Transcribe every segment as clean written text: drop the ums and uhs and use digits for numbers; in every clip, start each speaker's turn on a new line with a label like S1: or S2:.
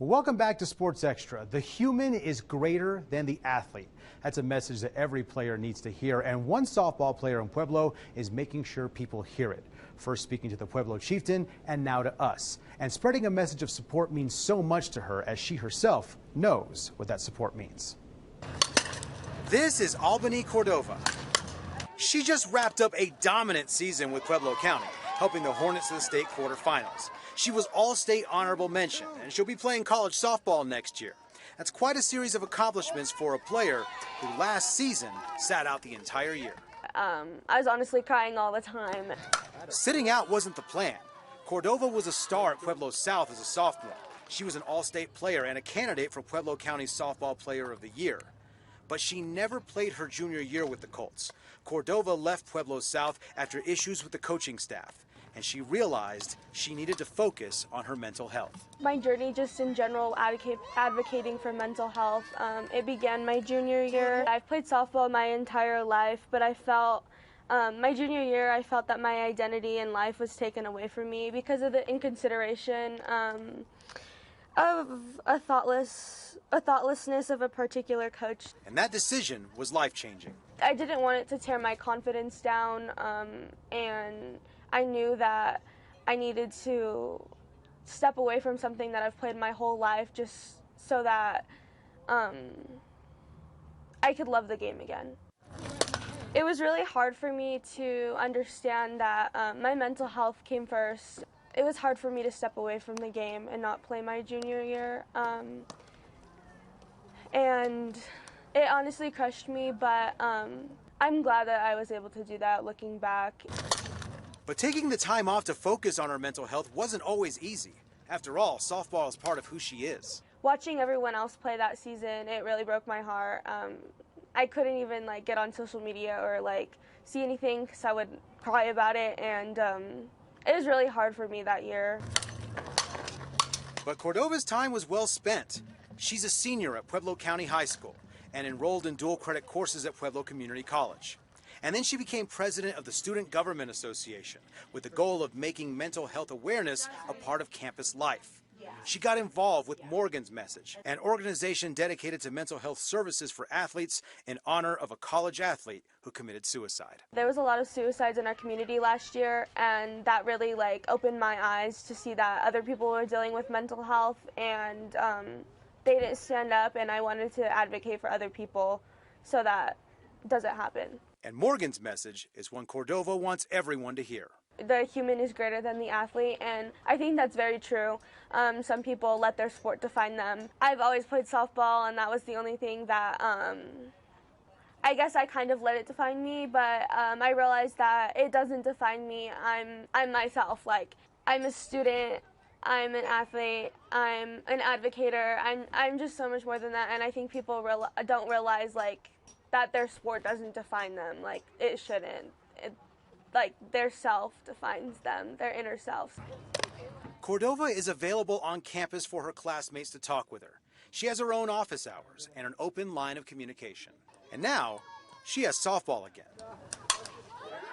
S1: Welcome back to Sports Extra. The human is greater than the athlete. That's a message that every player needs to hear, and one softball player in Pueblo is making sure people hear it. First speaking to the Pueblo Chieftain, and now to us. And spreading a message of support means so much to her, as she herself knows what that support means. This is Albany Cordova. She just wrapped up a dominant season with Pueblo County, helping the Hornets to the state quarterfinals. She was All-State honorable mention, and she'll be playing college softball next year. That's quite a series of accomplishments for a player who last season sat out the entire year.
S2: I was honestly crying all the time.
S1: Sitting out wasn't the plan. Cordova was a star at Pueblo South as a sophomore. She was an All-State player and a candidate for Pueblo County's Softball Player of the Year. But she never played her junior year with the Colts. Cordova left Pueblo South after issues with the coaching staff, and she realized she needed to focus on her mental health.
S2: My journey just in general advocating for mental health, it began my junior year. I've played softball my entire life, but I felt my junior year, I felt that my identity in life was taken away from me because of the inconsideration of a thoughtlessness of a particular coach.
S1: And that decision was life-changing.
S2: I didn't want it to tear my confidence down, and I knew that I needed to step away from something that I've played my whole life just so that I could love the game again. It was really hard for me to understand that my mental health came first. It was hard for me to step away from the game and not play my junior year. And it honestly crushed me, but I'm glad that I was able to do that looking back.
S1: But taking the time off to focus on her mental health wasn't always easy. After all, softball is part of who she is.
S2: Watching everyone else play that season, it really broke my heart. I couldn't even get on social media or see anything because I would cry about it, and it was really hard for me that year.
S1: But Cordova's time was well spent. She's a senior at Pueblo County High School and enrolled in dual credit courses at Pueblo Community College. And then she became president of the Student Government Association with the goal of making mental health awareness a part of campus life. She got involved with Morgan's Message, an organization dedicated to mental health services for athletes in honor of a college athlete who committed suicide.
S2: There was a lot of suicides in our community last year, and that really opened my eyes to see that other people were dealing with mental health, and they didn't stand up, and I wanted to advocate for other people so that it doesn't happen.
S1: And Morgan's Message is one Cordova wants everyone to hear.
S2: The human is greater than the athlete, and I think that's very true. Some people let their sport define them. I've always played softball, and that was the only thing that I guess I kind of let it define me, but I realized that it doesn't define me. I'm myself. I'm a student, I'm an athlete, I'm an advocator, I'm just so much more than that, and I think people don't realize that their sport doesn't define them. It shouldn't. Their self defines them, their inner self.
S1: Cordova is available on campus for her classmates to talk with her. She has her own office hours and an open line of communication. And now, she has softball again.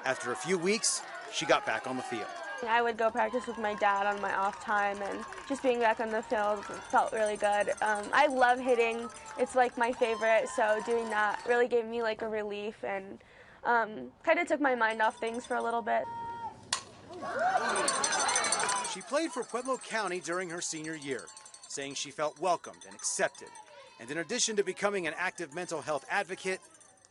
S1: After a few weeks, she got back on the field.
S2: I would go practice with my dad on my off time, and just being back on the field felt really good. I love hitting. It's my favorite, so doing that really gave me a relief and kind of took my mind off things for a little bit.
S1: She played for Pueblo County during her senior year, saying she felt welcomed and accepted. And in addition to becoming an active mental health advocate,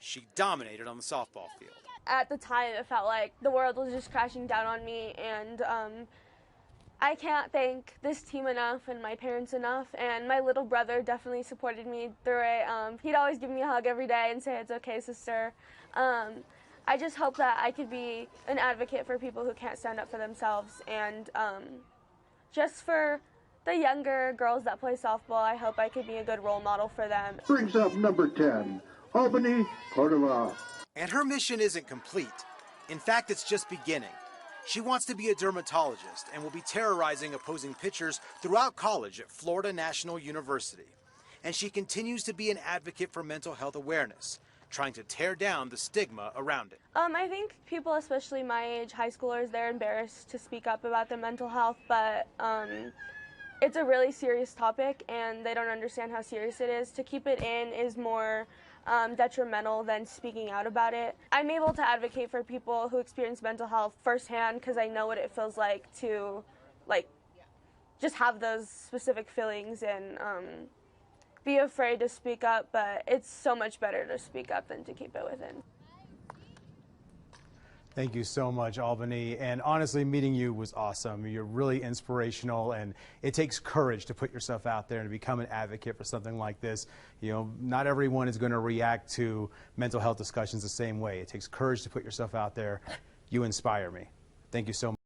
S1: she dominated on the softball field.
S2: At the time, it felt like the world was just crashing down on me, and I can't thank this team enough and my parents enough, and my little brother definitely supported me through it. He'd always give me a hug every day and say, "It's okay, sister." I just hope that I could be an advocate for people who can't stand up for themselves, and just for the younger girls that play softball, I hope I could be a good role model for them.
S3: Brings up number 10, Albany Cordova.
S1: And her mission isn't complete. In fact, it's just beginning. She wants to be a dermatologist and will be terrorizing opposing pitchers throughout college at Florida National University. And she continues to be an advocate for mental health awareness, trying to tear down the stigma around it.
S2: I think people, especially my age, high schoolers, they're embarrassed to speak up about their mental health, but it's a really serious topic and they don't understand how serious it is. To keep it in is more detrimental than speaking out about it. I'm able to advocate for people who experience mental health firsthand because I know what it feels like to just have those specific feelings and be afraid to speak up, but it's so much better to speak up than to keep it within.
S1: Thank you so much, Albany. And honestly, meeting you was awesome. You're really inspirational, and it takes courage to put yourself out there and to become an advocate for something like this. You know, not everyone is going to react to mental health discussions the same way. It takes courage to put yourself out there. You inspire me. Thank you so much.